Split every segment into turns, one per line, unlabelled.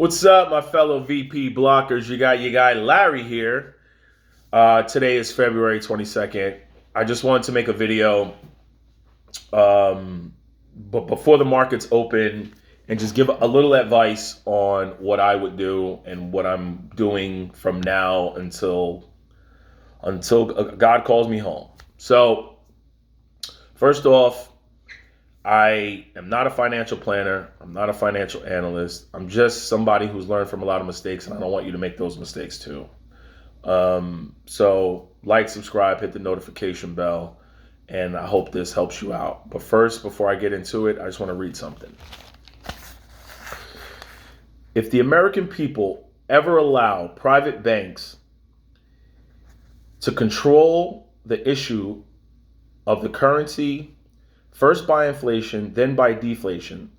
What's up, my fellow VP blockers? You got your guy Larry here. Today is February 22nd. I just wanted to make a video but before the markets open and just give a little advice on what I would do and what I'm doing from now until God calls me home. So, first off, I am not a financial planner. I'm not a financial analyst. I'm just somebody who's learned from a lot of mistakes, and I don't want you to make those mistakes too. So like, subscribe, hit the notification bell, and I hope this helps you out. But first, before I get into it, I just want to read something. If the American people ever allow private banks to control the issue of the currency, first by inflation, then by deflation,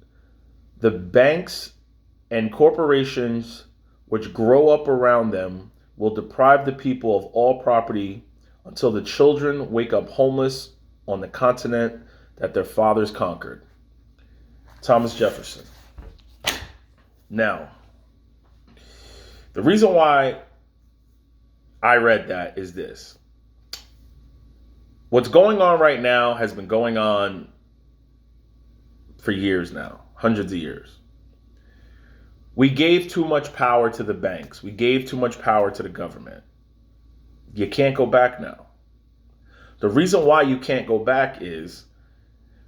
the banks and corporations which grow up around them will deprive the people of all property until the children wake up homeless on the continent that their fathers conquered. Thomas Jefferson. Now, the reason why I read that is this. What's going on right now has been going on for years now, hundreds of years. We gave too much power to the banks. We gave too much power to the government. You can't go back now. The reason why you can't go back is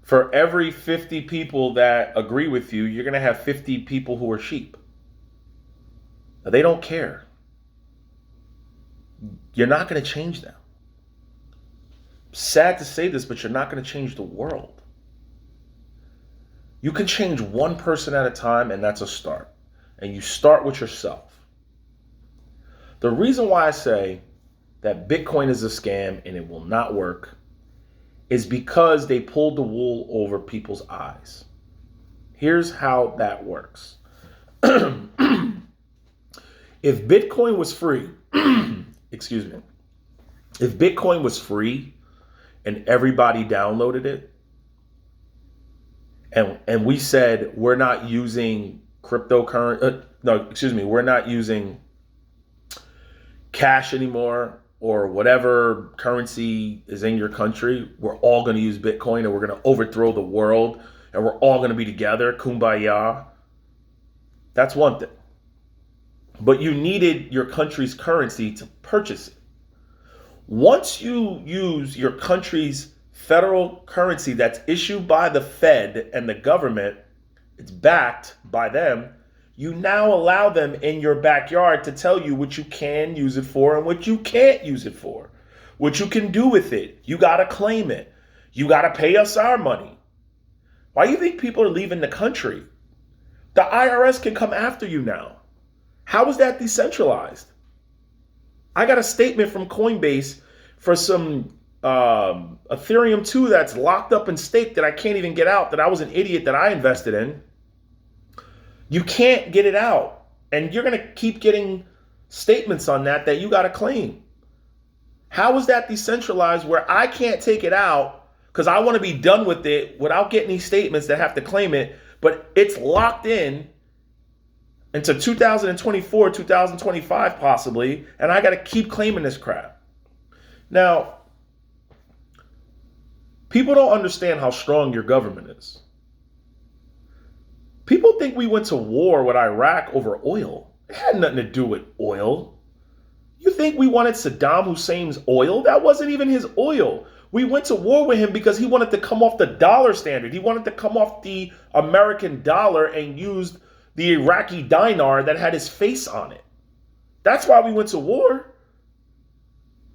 for every 50 people that agree with you, you're going to have 50 people who are sheep. Now, they don't care. You're not going to change them. Sad to say this, but you're not going to change the world. You can change one person at a time, and that's a start. And you start with yourself. The reason why I say that Bitcoin is a scam and it will not work is because they pulled the wool over people's eyes. Here's how that works. If Bitcoin was free, excuse me, if Bitcoin was free and everybody downloaded it, and we said we're not using we're not using cash anymore or whatever currency is in your country, we're all going to use Bitcoin and we're going to overthrow the world and we're all going to be together, kumbaya. That's one thing. But you needed your country's currency to purchase it. Once you use your country's federal currency that's issued by the Fed and the government, it's backed by them, you now allow them in your backyard to tell you what you can use it for and what you can't use it for, what you can do with it. You got to claim it. You got to pay us our money. Why do you think people are leaving the country? The IRS can come after you now. How is that decentralized? I got a statement from Coinbase for some Ethereum 2 that's locked up and staked that I can't even get out, that I was an idiot that I invested in. You can't get it out. And you're going to keep getting statements on that you got to claim. How is that decentralized where I can't take it out because I want to be done with it without getting these statements that have to claim it, but it's locked in into 2024, 2025 possibly, and I got to keep claiming this crap. Now, people don't understand how strong your government is. People think we went to war with Iraq over oil. It had nothing to do with oil. You think we wanted Saddam Hussein's oil? That wasn't even his oil. We went to war with him because he wanted to come off the dollar standard. He wanted to come off the American dollar and used the Iraqi dinar that had his face on it. That's why we went to war.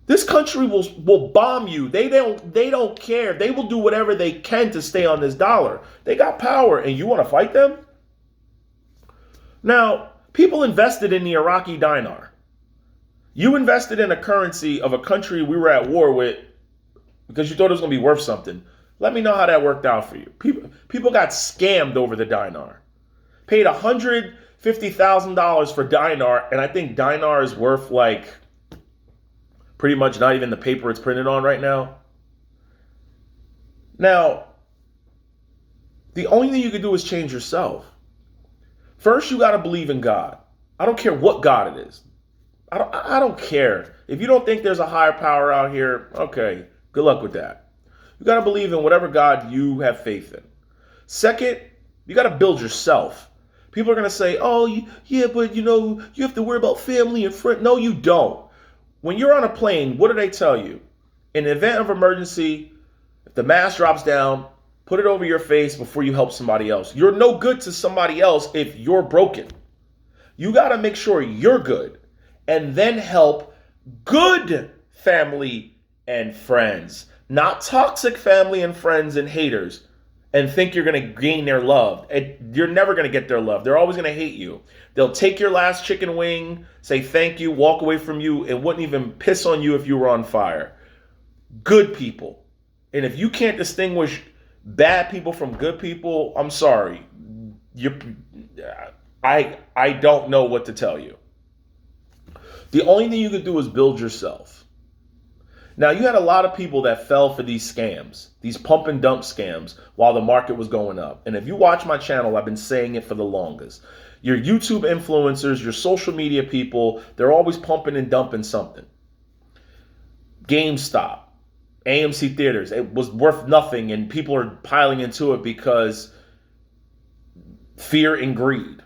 This country will bomb you. They don't care. They will do whatever they can to stay on this dollar. They got power, and you want to fight them? Now, people invested in the Iraqi dinar. You invested in a currency of a country we were at war with because you thought it was going to be worth something. Let me know how that worked out for you. People got scammed over the dinar. Paid $150,000 for dinar, and I think dinar is worth like pretty much not even the paper it's printed on right now. Now, the only thing you can do is change yourself. First, you got to believe in God. I don't care what God it is. I don't care. If you don't think there's a higher power out here, okay, good luck with that. You got to believe in whatever God you have faith in. Second, you got to build yourself. People are going to say, oh, yeah, but you have to worry about family and friends. No, you don't. When you're on a plane, what do they tell you? In the event of emergency, if the mask drops down, put it over your face before you help somebody else. You're no good to somebody else if you're broken. You got to make sure you're good and then help good family and friends, not toxic family and friends and haters, and think you're going to gain their love. You're never going to get their love. They're always going to hate you. They'll take your last chicken wing, say thank you, walk away from you, and wouldn't even piss on you if you were on fire. Good people. And if you can't distinguish bad people from good people, I'm sorry. I don't know what to tell you. The only thing you can do is build yourself. Now, you had a lot of people that fell for these scams, these pump and dump scams, while the market was going up. And if you watch my channel, I've been saying it for the longest. Your YouTube influencers, your social media people, they're always pumping and dumping something. GameStop, AMC Theaters, it was worth nothing, and people are piling into it because fear and greed.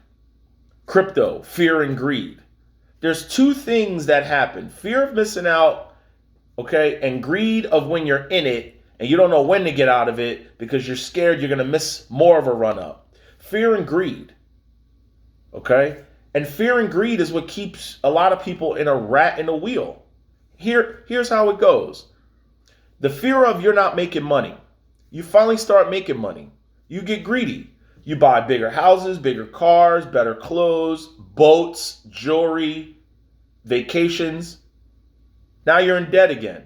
Crypto, fear and greed. There's two things that happen. Fear of missing out, okay, and greed of when you're in it and you don't know when to get out of it because you're scared you're going to miss more of a run up. Fear and greed, okay? And fear and greed is what keeps a lot of people in a rat in a wheel. Here's how it goes. The fear of you're not making money. You finally start making money. You get greedy. You buy bigger houses, bigger cars, better clothes, boats, jewelry, vacations. Now you're in debt again.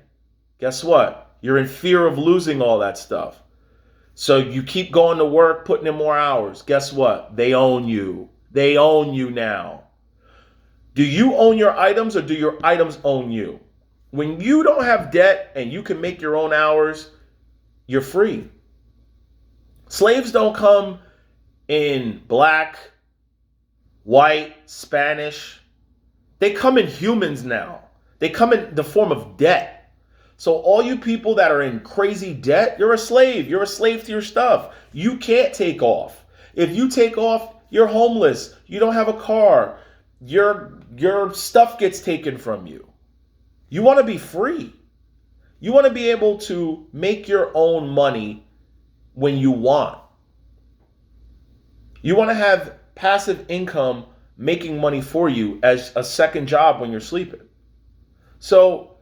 Guess what? You're in fear of losing all that stuff. So you keep going to work, putting in more hours. Guess what? They own you. They own you now. Do you own your items or do your items own you? When you don't have debt and you can make your own hours, you're free. Slaves don't come in black, white, Spanish. They come in humans now. They come in the form of debt. So all you people that are in crazy debt, you're a slave. You're a slave to your stuff. You can't take off. If you take off, you're homeless. You don't have a car. Your stuff gets taken from you. You want to be free. You want to be able to make your own money when you want. You want to have passive income making money for you as a second job when you're sleeping. So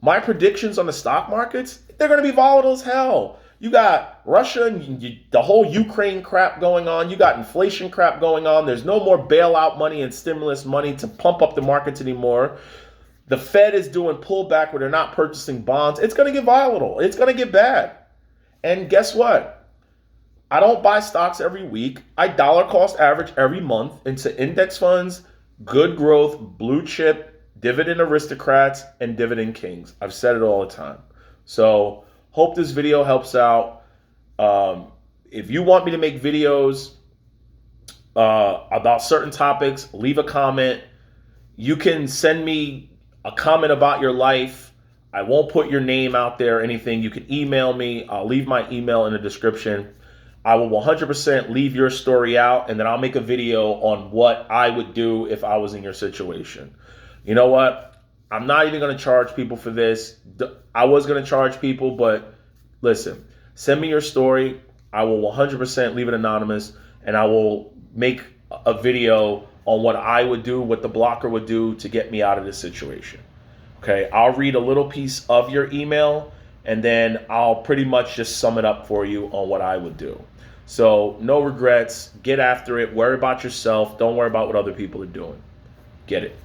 my predictions on the stock markets, they're going to be volatile as hell. You got Russia and the whole Ukraine crap going on. You got inflation crap going on. There's no more bailout money and stimulus money to pump up the markets anymore. The Fed is doing pullback where they're not purchasing bonds. It's going to get volatile. It's going to get bad. And guess what? I don't buy stocks every week. I dollar cost average every month into index funds, good growth, blue chip, dividend aristocrats, and dividend kings. I've said it all the time. So hope this video helps out. If you want me to make videos about certain topics, leave a comment. You can send me a comment about your life. I won't put your name out there or anything. You can email me. I'll leave my email in the description. I will 100% leave your story out, and then I'll make a video on what I would do if I was in your situation. You know what? I'm not even going to charge people for this. I was going to charge people, but listen, send me your story. I will 100% leave it anonymous, and I will make a video on what I would do, what the blocker would do to get me out of this situation. Okay, I'll read a little piece of your email, and then I'll pretty much just sum it up for you on what I would do. So no regrets. Get after it. Worry about yourself. Don't worry about what other people are doing. Get it.